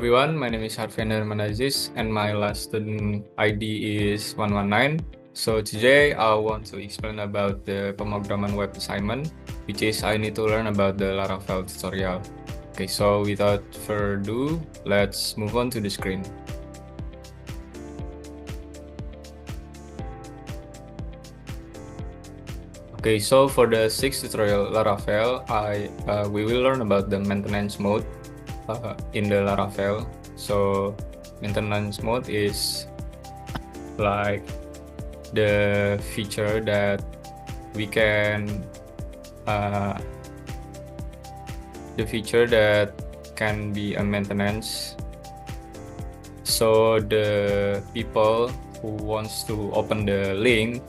Everyone, my name is Harvender Manazis and my last student ID is 119. So today I want to explain about the pemrograman web assignment, which is I need to learn about the Laravel tutorial. Okay, so without further ado, let's move on to the screen. Okay, so for the sixth tutorial Laravel, we will learn about the maintenance mode in the Laravel. So maintenance mode is like the feature that we can be a maintenance. So the people who wants to open the link,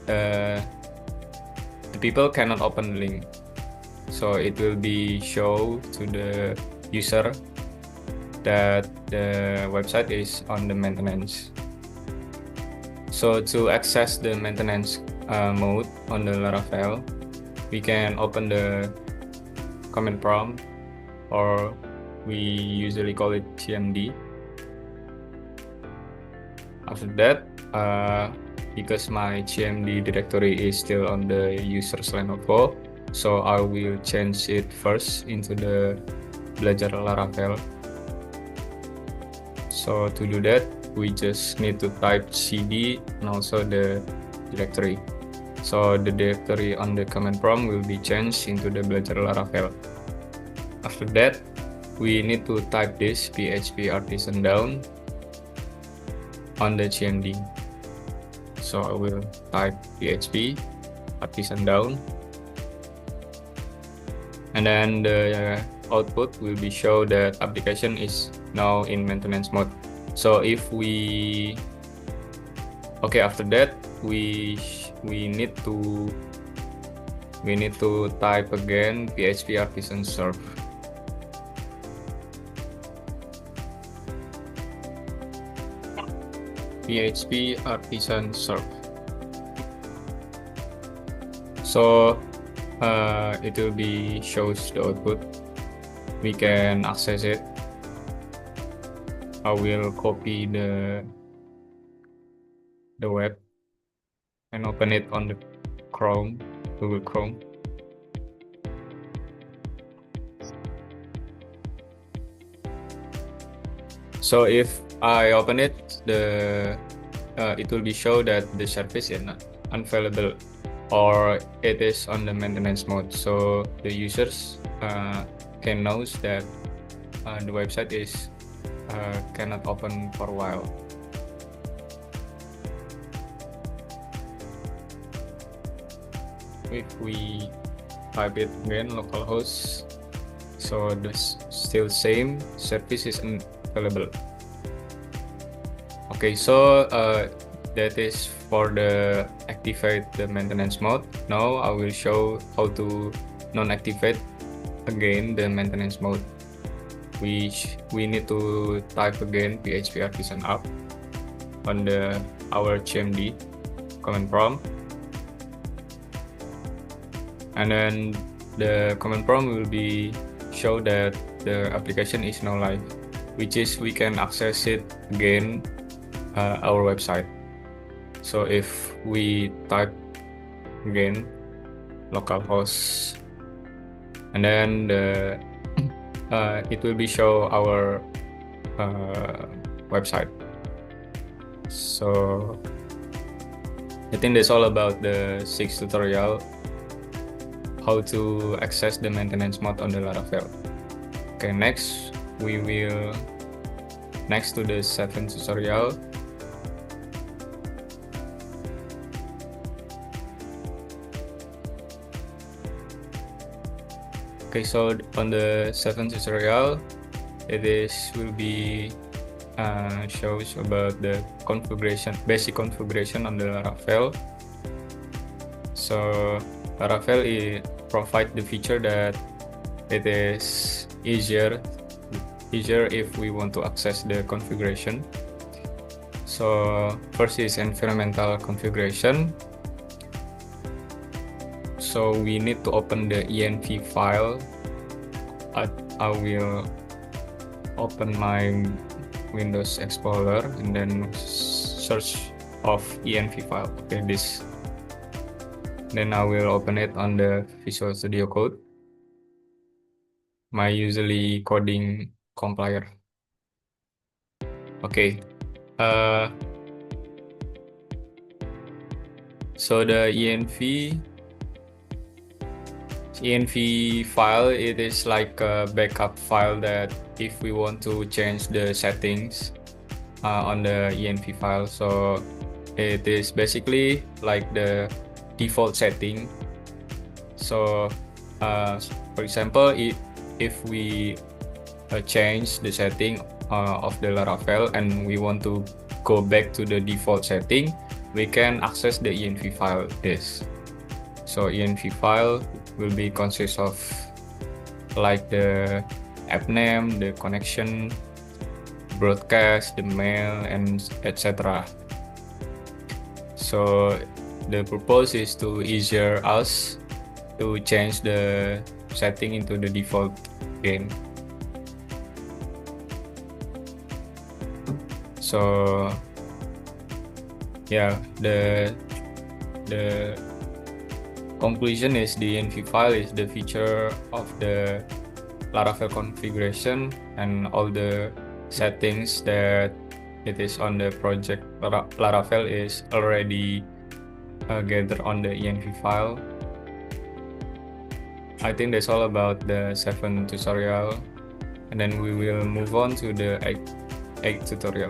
the people cannot open the link. So it will be show to the user that the website is on the maintenance. So to access the maintenance mode on the Laravel, we can open the command prompt, or we usually call it cmd. After that, because my cmd directory is still on the users Lenovo, so I will change it first into the Belajar Laravel. So to do that, we just need to type cd and also the directory. So the directory on the command prompt will be changed into the Belajar Laravel. After that, we need to type this php artisan down on the cmd. So I will type php artisan down, and then the output will be show that application is now in maintenance mode. So if we after that we need to type again php artisan serve. php artisan serve. So it will be shows the output. We can access it. I will copy the web and open it on the Google Chrome. So if I open it, it will be show that the service is not unavailable, or it is on the maintenance mode. So the users can know that the website is cannot open for a while. If we type it again, localhost, so the still same service is unavailable. Okay, so that is for the activate the maintenance mode. Now I will show how to non-activate again the maintenance mode. We need to type again php artisan up on our cmd command prompt, and then the command prompt will be show that the application is now live, which is we can access it again our website. So if we type again localhost, and then it will be show our website. So I think that's all about the sixth tutorial, how to access the maintenance mode on the Laravel. Okay, next to the seventh tutorial. Okay, so on the seventh tutorial, will be shows about the basic configuration on the Laravel. So Laravel provide the feature that it is easier if we want to access the configuration. So first is environmental configuration. So we need to open the env file. I will open my Windows Explorer and then search of env file. Okay, this. Then I will open it on the Visual Studio Code, my usually coding compiler. Okay. So the env file, it is like a backup file that if we want to change the settings on the env file, so it is basically like the default setting. So for example, if we change the setting of the Laravel and we want to go back to the default setting, we can access the env file this. So env file will be consist of like the app name, the connection, broadcast, the mail, and etc. So the purpose is to easier us to change the setting into the default game. So yeah, the conclusion is the env file is the feature of the Laravel configuration, and all the settings that it is on the project Laravel is already gathered on the env file. I think that's all about the 7 tutorial, and then we will move on to the 8 tutorial.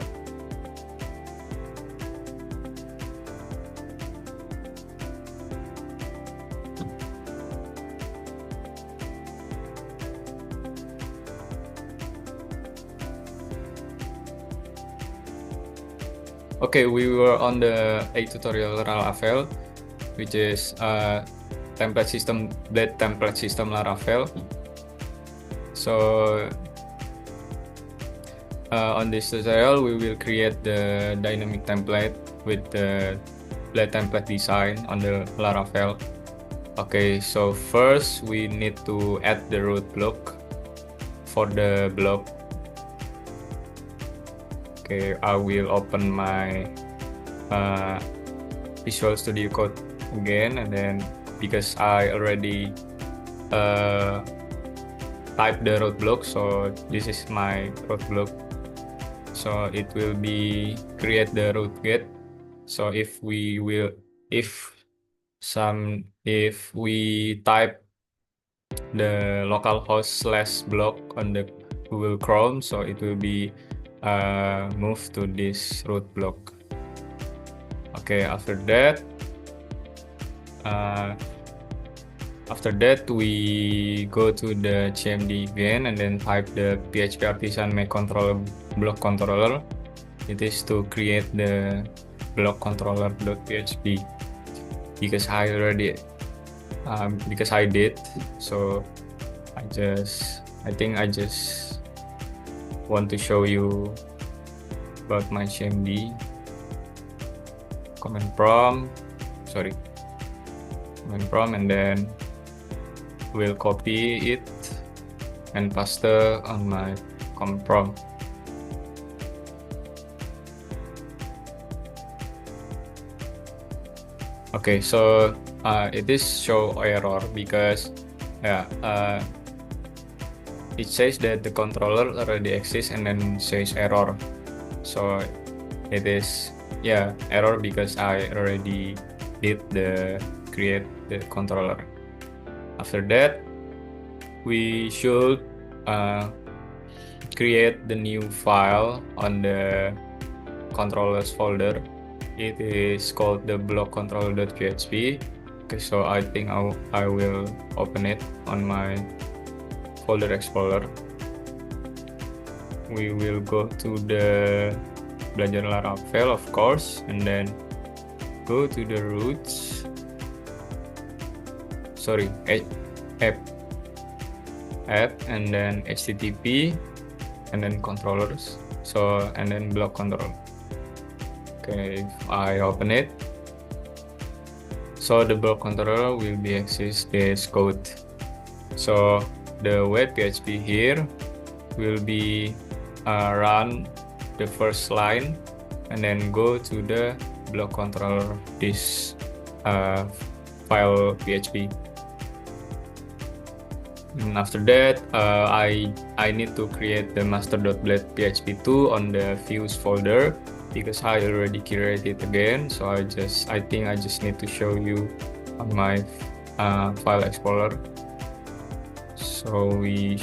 Okay, we were on the 8 tutorial Laravel, which is blade template system Laravel. So on this tutorial, we will create the dynamic template with the blade template design on the Laravel. Okay, so first we need to add the root block for the block. Okay, I will open my Visual Studio Code again, and then because I already typed the roadblock, so this is my roadblock. So it will be create the root get. So if we type the localhost /block on the Google Chrome, so it will be move to this root block. Okay, after that we go to the CMD again and then type the PHP artisan make controller block controller. It is to create the block controller.php because I did. So I think I just want to show you about my CMD. Command prompt, and then we'll copy it and paste on my command prompt. Okay, so it is show error because it says that the controller already exists and then says error. So it is error because I already did create the controller. After that, we should create the new file on the controllers folder. It is called the block controller.php. Okay, so I think I will open it on my folder explorer. We will go to the Belajar Laravel, of course, and then go to the roots. App, and then HTTP, and then controllers. So and then block control. Okay, if I open it, so the block controller will be access this code. So the web PHP here will be run the first line and then go to the block controller this file PHP. And after that, I need to create the master.blade PHP2 on the views folder because I already created it again. So I think I just need to show you on my file explorer. So we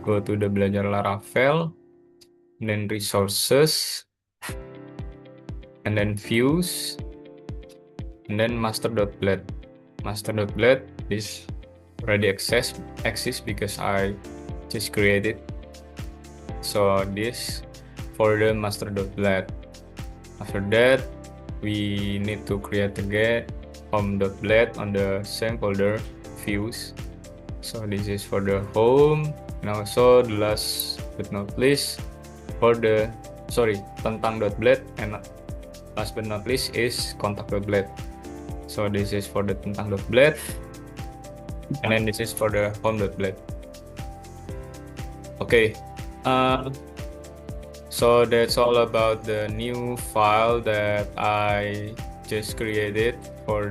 go to the Belajar Laravel, then resources, and then views, and then master.blade. Master.blade is already exists because I just created. So this for the master.blade. After that, we need to create again home.blade on the same folder views. So this is for the home, and also the last but not least for the tentang.blade, and last but not least is contact.blade. So this is for the tentang.blade, and then this is for the home.blade. Okay, so that's all about the new file that I just created for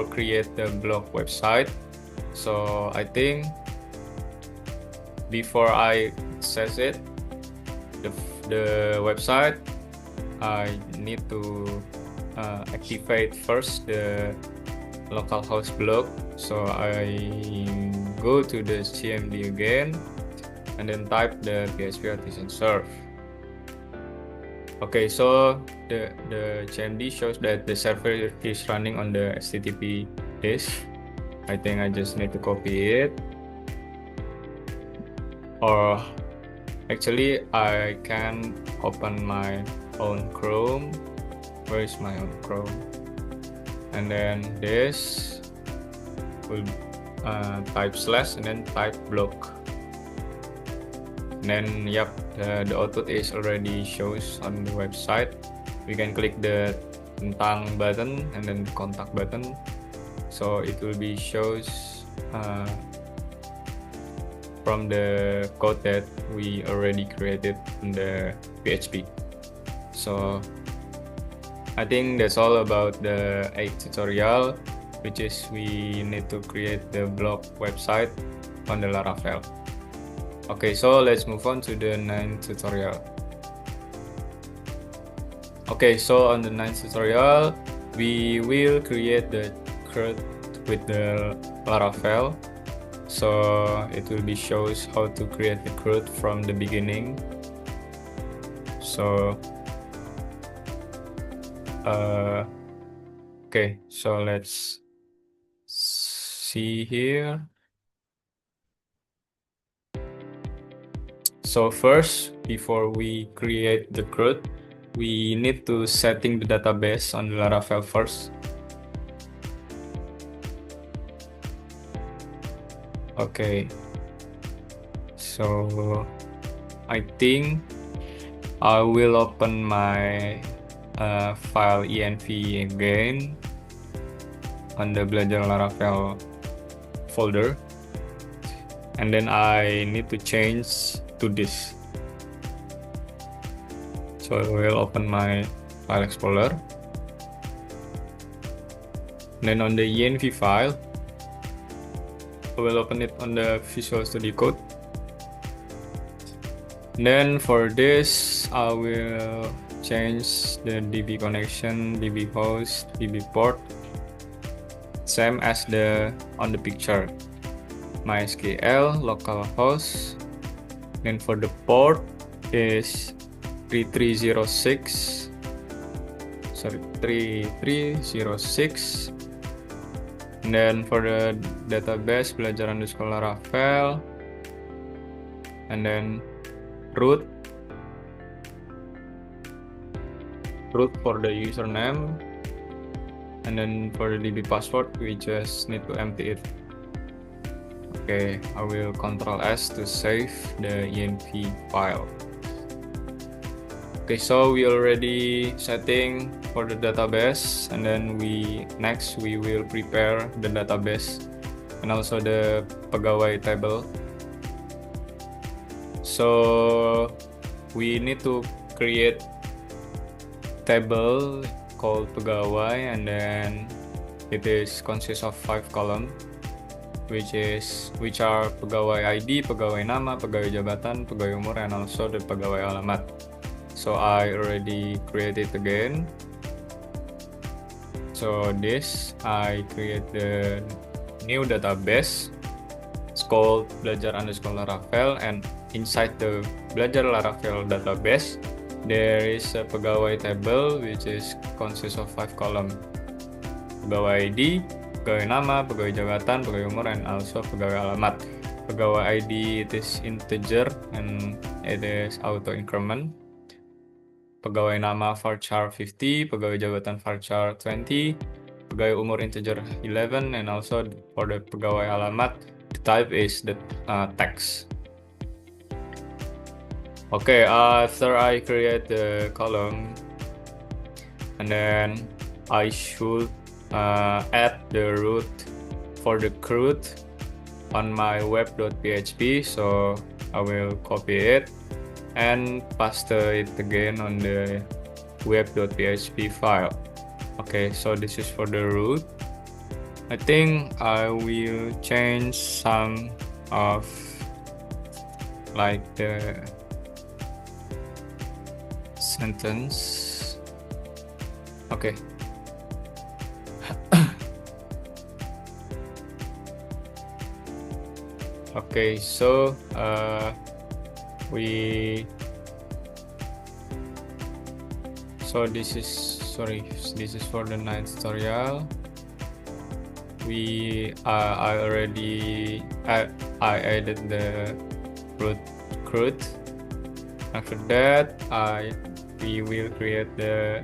create the blog website. So I think before I access it, the website, I need to activate first the localhost block. So I go to the CMD again and then type the PHP artisan serve. Okay, so the CMD shows that the server is running on the HTTP disk. I think I just need to copy it, or actually I can open my own Chrome. Where is my own Chrome? And then this will type / and then type block. And then yep, the output is already shows on the website. We can click the tentang button and then the contact button, so it will be shows from the code that we already created in the PHP. So I think that's all about the 8th tutorial, which is we need to create the blog website on the Laravel. Okay, so let's move on to the 9th tutorial. Okay, so on the 9th tutorial, we will create the CRUD with the Laravel. So it will be shows how to create the CRUD from the beginning. So okay, so let's see here. So first, before we create the CRUD, we need to setting the database on the Laravel first. Okay, so I think I will open my file env again on the Belajar Laravel folder, and then I need to change to this. So I will open my file explorer, and then on the env file, I will open it on the Visual Studio Code. And then for this, I will change the DB connection, DB host, DB port, same as on the picture. MySQL localhost. Then for the port is 3306. And then for the database, belajar_laravel, and then root for the username, and then for the DB password, we just need to empty it. Okay, I will Ctrl+S to save the env file. Okay, so we already setting for the database, and then next we will prepare the database and also the pegawai table. So we need to create table called pegawai, and then it is consists of 5 columns, which are pegawai ID, pegawai nama, pegawai jabatan, pegawai umur, and also the pegawai alamat. So I already created again. So this I create the new database. It's called belajar_laravel, and inside the belajar_laravel database there is a pegawai table which is consists of 5 columns. Pegawai ID, pegawai nama, pegawai jabatan, pegawai umur, and also pegawai alamat. Pegawai ID it is integer and it is auto increment. Pegawai nama varchar 50, pegawai jabatan varchar 20, pegawai umur integer 11, and also for the pegawai alamat the type is the text. Okay, after I create the column, and then I should add the root for the CRUD on my web.php, so I will copy it and paste it again on the web.php file. Okay, so this is for the root. I think I will change some of like the sentence. Okay. Okay, so this is for the night tutorial. I added the root CRUD. After that we will create the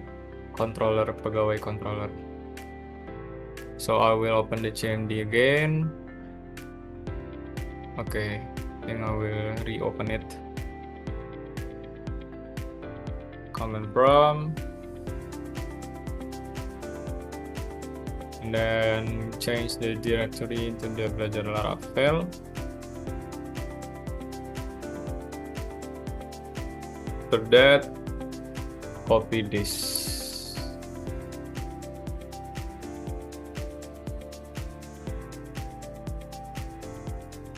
controller, pegawai controller. So I will open the CMD again. Okay, then I will reopen it. Command prompt, and then change the directory into the belajar_laravel. After that, copy this.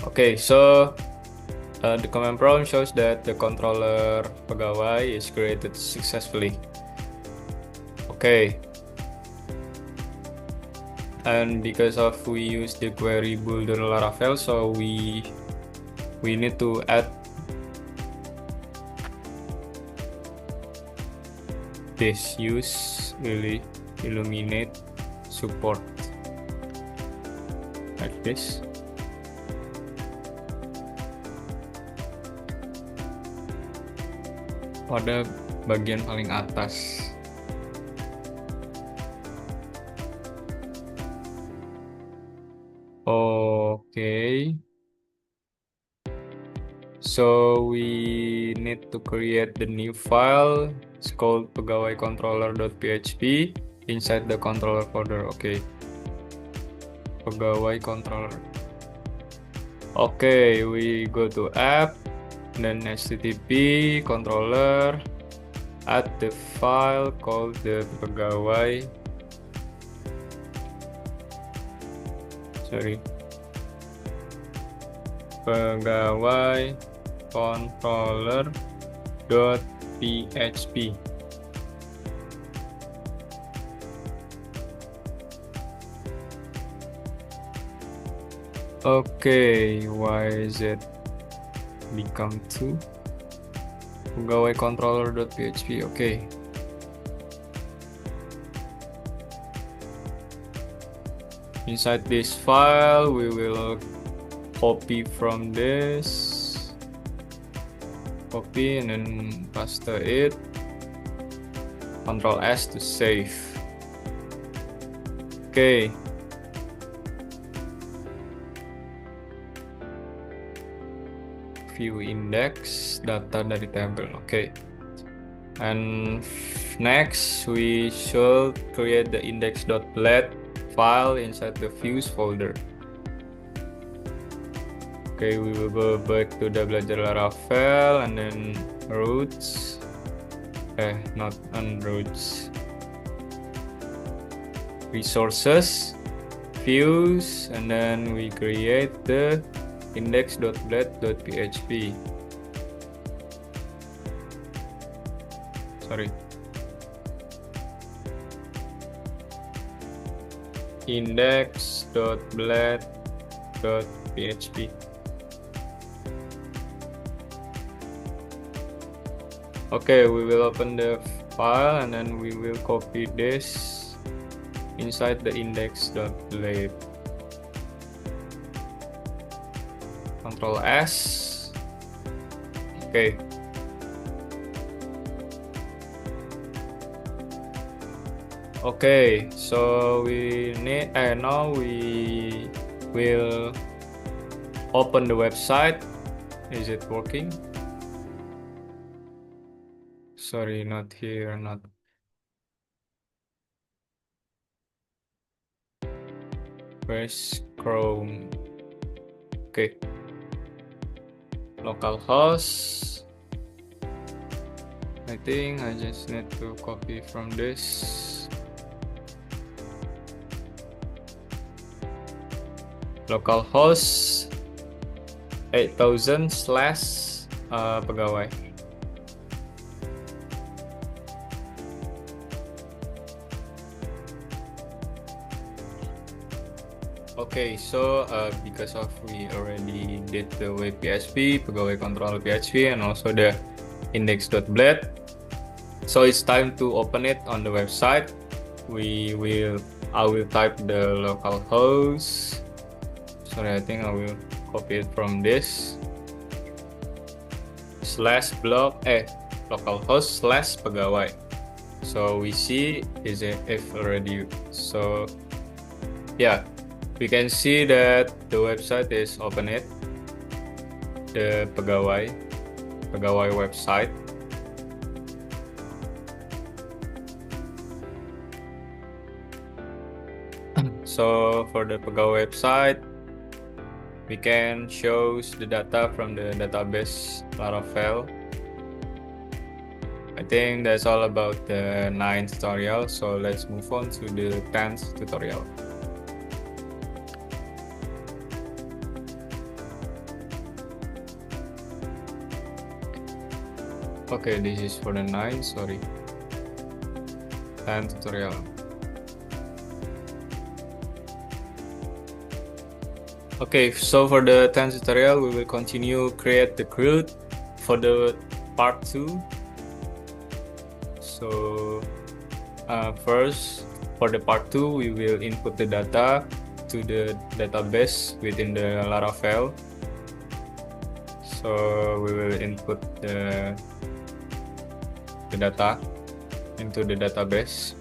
Okay, so the command prompt shows that the controller pegawai is created successfully. Okay, and because of we use the query builder Laravel, so we need to add this use illuminate support like this. Pada bagian paling atas. Okay. So we need to create the new file. It's called pegawai controller.php inside the controller folder. Okay. Pegawai controller. Okay, we go to app, then http controller, add the file called the pegawai controller.php. Okay, why is it become 2? Pegawai controller.php. Okay. Inside this file, we will copy from this, copy and then paste it. Ctrl S to save. Okay. View index data dari table. Okay, and next we should create the index.bled file inside the views folder. Okay, we will go back to the belajar_laravel and then routes, not on routes, resources, views, and then we create the index.blade.php. Sorry. Index.blade.php. Okay, we will open the file and then we will copy this inside the index.blade. Control S. Okay. Okay, so we need now we will open the website. Is it working? Sorry, not here, not. Where's Chrome? Okay. Localhost. I think I just need to copy from this. Localhost 8000 / pegawai. Okay, so because of we already did the web PHP, pegawai control PHP, and also the index.blade, so it's time to open it on the website. I will type the localhost. Sorry, I think I will copy it from this /blog localhost / pegawai. So we see is it if already. So yeah, we can see that the website is open it, the pegawai website. So for the pegawai website, we can show the data from the database Laravel. I think that's all about the 9th tutorial. So let's move on to the 10th tutorial. Okay, this is for the 9th, sorry. 10th tutorial. Okay, so for the 10th tutorial, we will continue create the CRUD for the part 2. So first, for the part 2, we will input the data to the database within the Laravel. So we will input the data into the database.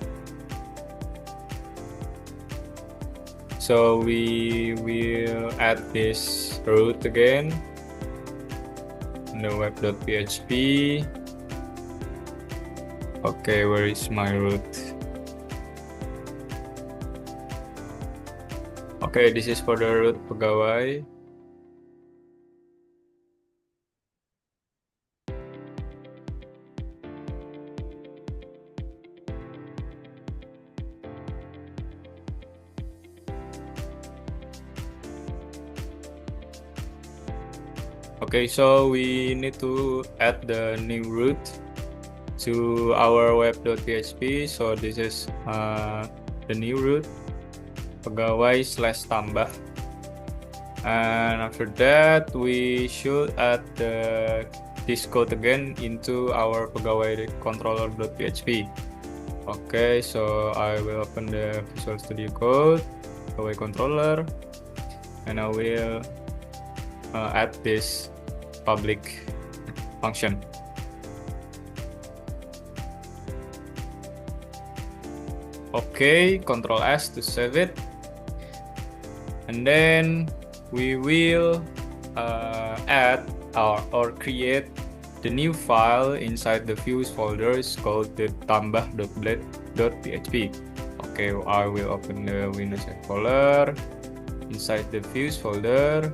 So we will add this root again in the web.php. Okay, where is my root? Okay, this is for the root pegawai. Okay, so we need to add the new root to our web.php. So this is the new root, pegawai /tambah. And after that, we should add this code again into our pegawai controller.php. Okay, so I will open the Visual Studio Code, pegawai controller, and I will add this public function. Okay, Control S to save it, and then we will add or create the new file inside the views folders called the tambah.blade.php. Okay, I will open the Windows Explorer. Inside the views folder,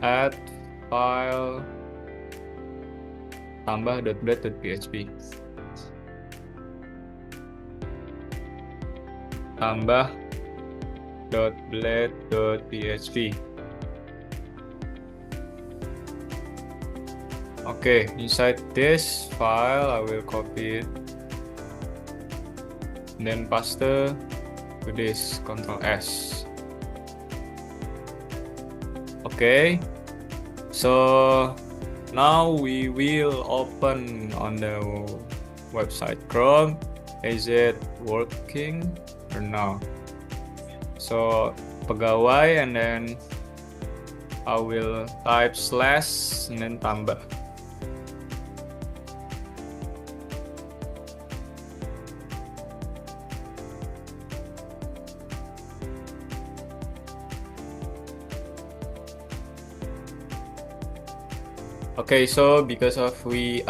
add file tambah.blade.php. Tambah.blade.php. Okay, inside this file, I will copy it, and then paste to this, Ctrl S. Okay, so now we will open on the website Chrome. Is it working or no? So pegawai, and then I will type slash and then tambah. Okay, so because of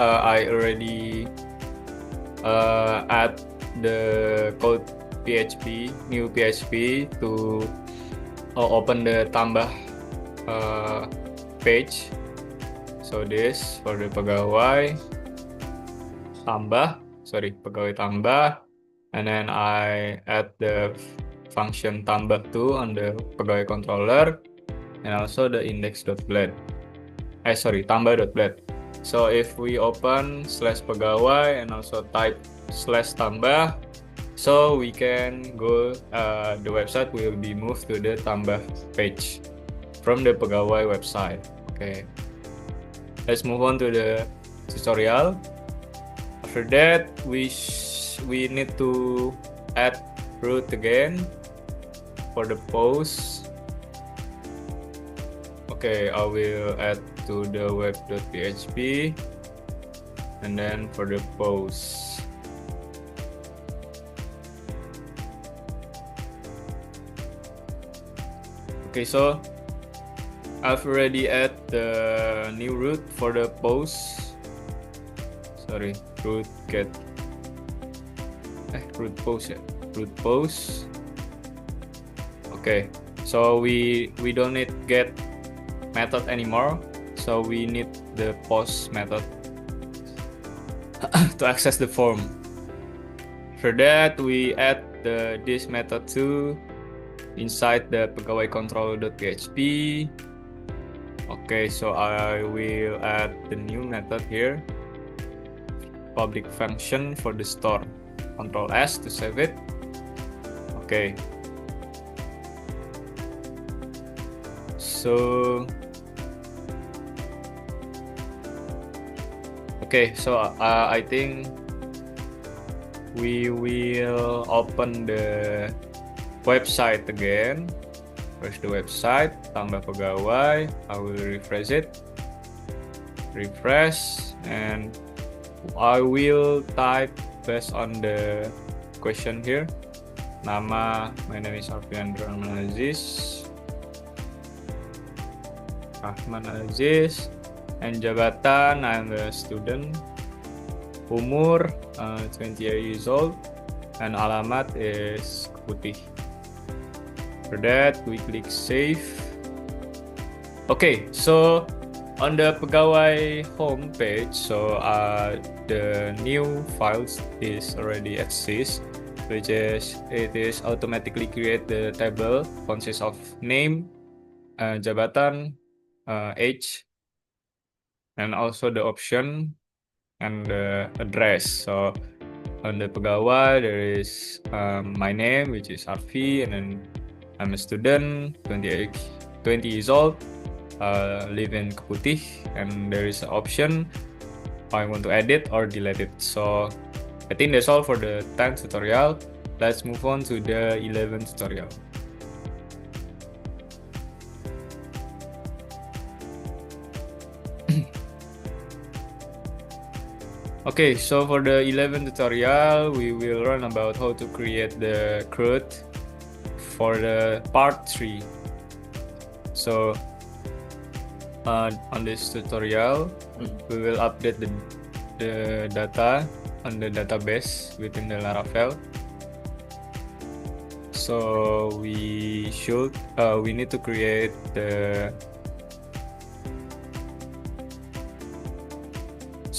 I already add the code PHP, new PHP to open the tambah page. So this for the pegawai tambah, and then I add the function tambah 2 on the pegawai controller, and also the index.blade. Tambah.blade. So if we open /pegawai and also type /tambah, so we can go, the website will be moved to the tambah page from the pegawai website. Okay, let's move on to the tutorial. After that, we need to add root again for the post. Okay, I will add to the web.php, and then for the post. Okay, so I've already add the new root for the post. Sorry, root post. Okay, so we don't need get method anymore, so we need the post method to access the form. For that, we add this method too inside the pegawai controller.php. Okay, so I will add the new method here, public function for the store. Ctrl S to save it. Okay, so I think we will open the website again. First the website, tambah pegawai, I will refresh it. And I will type based on the question here. Nama, my name is Arfiandra Rahman Aziz, and jabatan, I'm a student. Umur 28 years old, and alamat is Putih. For that, we click save. Okay, so on the pegawai home page, so the new files is already exist, which is it is automatically create the table consists of name, jabatan, age, and also the option and the address. So on the pegawai there is my name, which is Arfi, and then I'm a student, 20 years old, live in Keputih, and there is an option I want to edit or delete it. So I think that's all for the 10th tutorial. Let's move on to the 11th tutorial. Okay, so for the 11th tutorial, we will learn about how to create the CRUD for the part 3. So on this tutorial, we will update the data on the database within the Laravel. So we need to create the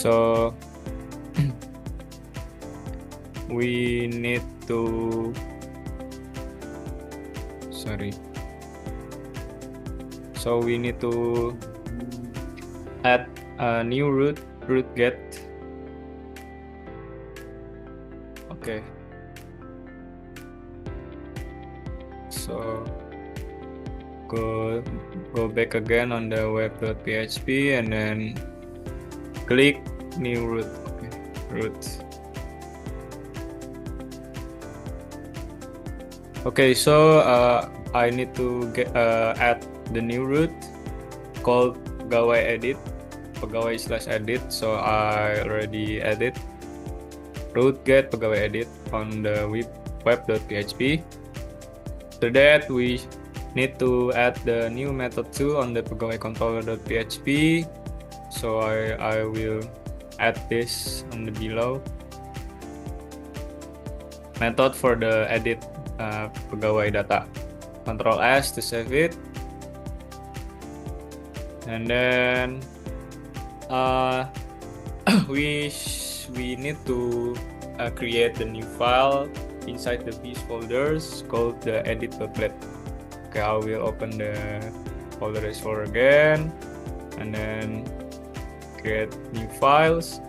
So we need to add a new root get. Okay, so go back again on the web.php and then click new root. Okay, root. Okay, so I need to add the new root called pegawai edit, pegawai/edit. So I already added root get pegawai edit on the web.php. After that, we need to add the new method too on the pegawai controller.php. So I will add this on the below method for the edit pegawai data. Control S to save it, and then we need to create the new file inside the these folders called the edit.plet. Okay, I will open the folder explorer again, and then create new files,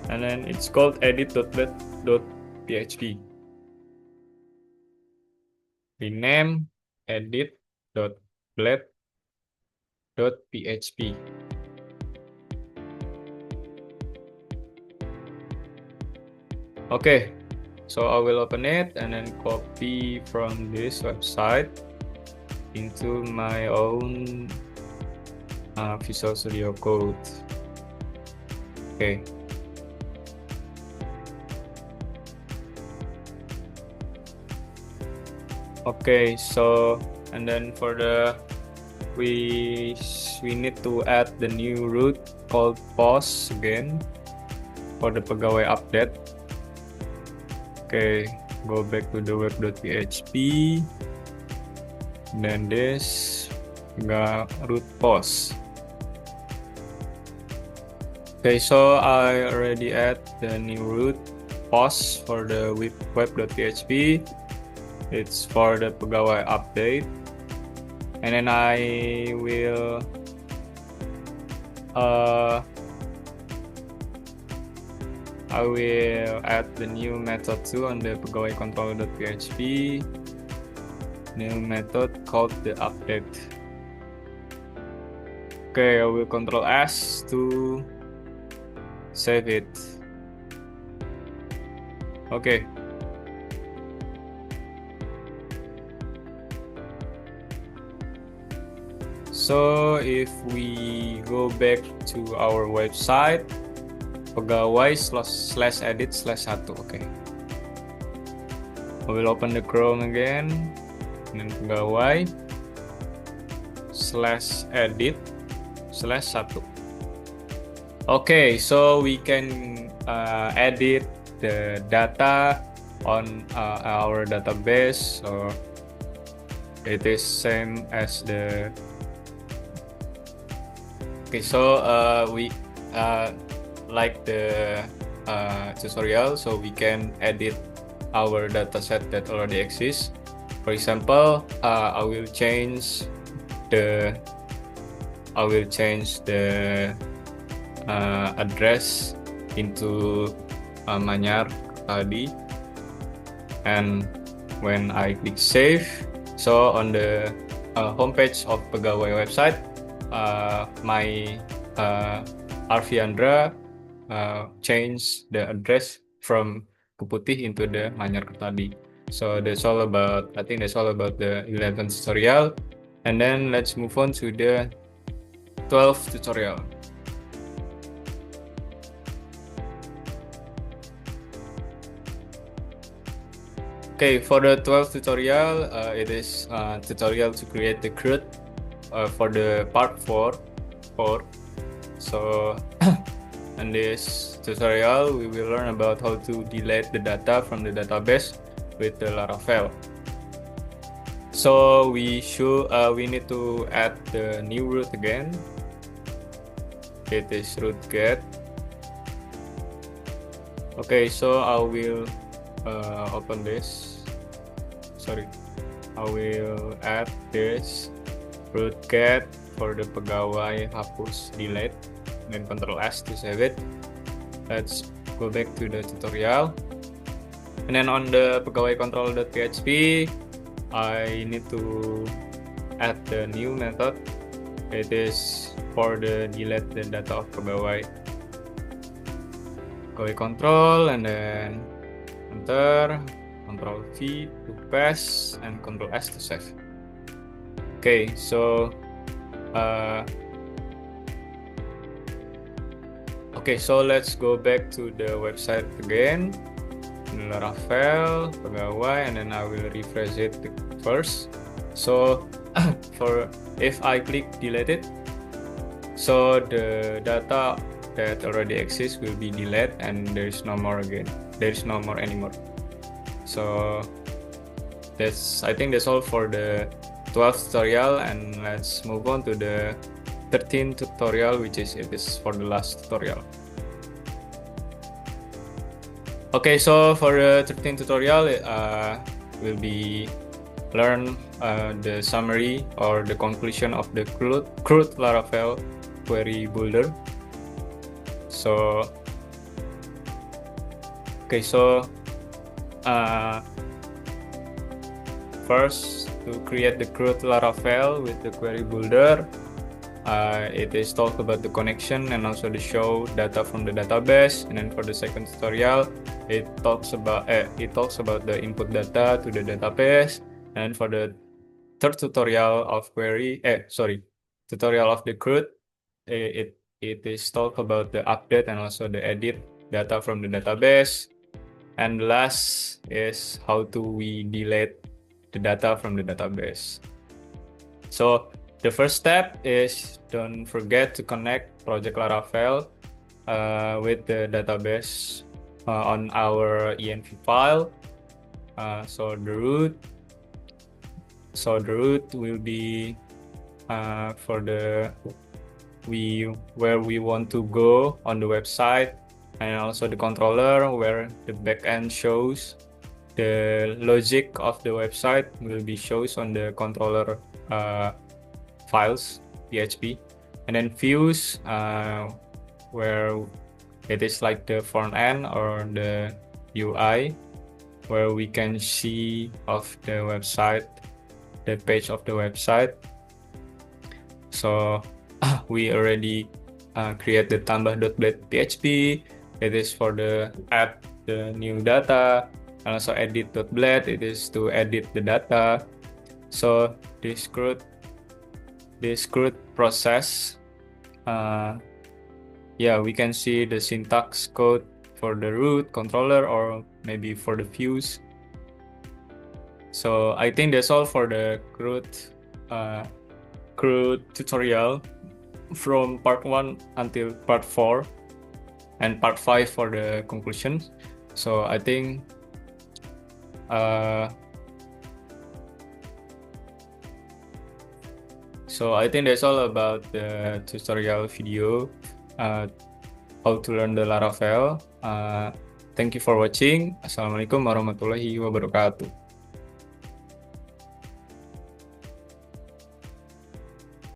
and then it's called edit.plet.php. Rename edit.plet.php. Okay, so I will open it and then copy from this website into my own Visual Studio Code. Okay. Okay, so and then for the we need to add the new root called pos again for the pegawai update. Okay, go back to the web.php, then this root pos. Okay, so I already add the new root pos for the web.php. It's for the pegawai update, and then I will add the new method too on the pegawai controller.php. New method called the update. Okay, I will Control S to save it. Okay. So if we go back to our website, pegawai/edit/1. Okay. I will open the Chrome again, and then pegawai/edit/1. Okay, so we can edit the data on our database. So it is same as the. Okay, so we like the tutorial, so we can edit our dataset that already exists. For example, I will change the address into Manyar tadi, and when I click save, so on the homepage of Pegawai website, my Arviandra change the address from Keputih into the Manyar Kertadi. So that's all about, I think that's all about the 11th tutorial. And then let's move on to the 12th tutorial. Okay, for the 12th tutorial, it is a tutorial to create the CRUD for the part 4. So in this tutorial, we will learn about how to delete the data from the database with the Laravel. So we need to add the new root again. It is root get, Okay, so I will open this. Sorry, I will add this root get for the pegawai hapus delete, then Control S to save it. Let's go back to the tutorial. And then on the pegawai control.php, I need to add the new method. It is for the delete the data of pegawai. Pegawai control and then enter, Control V to paste, and Control S to save. Okay, so so let's go back to the website again. Laravel, pegawai, and then I will refresh it first. So if I click delete it, so the data that already exists will be deleted and there is no more anymore. So I think that's all for the 12th tutorial, and let's move on to the 13th tutorial, which is for the last tutorial. Okay, so for the 13th tutorial, will be learn the summary or the conclusion of the CRUD Laravel query builder. So, okay, so first, to create the CRUD Laravel with the query builder, it is talk about the connection and also the show data from the database. And then for the second tutorial, it talks about the input data to the database. And for the third tutorial of tutorial of the CRUD, it is talk about the update and also the edit data from the database. And last is how to we delete the data from the database. So the first step is don't forget to connect Project Laravel with the database on our env file. So the root will be where we want to go on the website, and also the controller where the backend shows the logic of the website will be shows on the controller files PHP, and then views where it is like the front end or the UI where we can see of the website, the page of the website. So we already create the tambah.blade.php. It is for the add the new data, and also edit.blade. It is to edit the data. So this CRUD process, we can see the syntax code for the root controller or maybe for the views. So I think that's all for the CRUD tutorial from part 1 until part 4 and part 5 for the conclusion. So I think that's all about the tutorial video how to learn the Laravel. Thank you for watching. Assalamualaikum warahmatullahi wabarakatuh.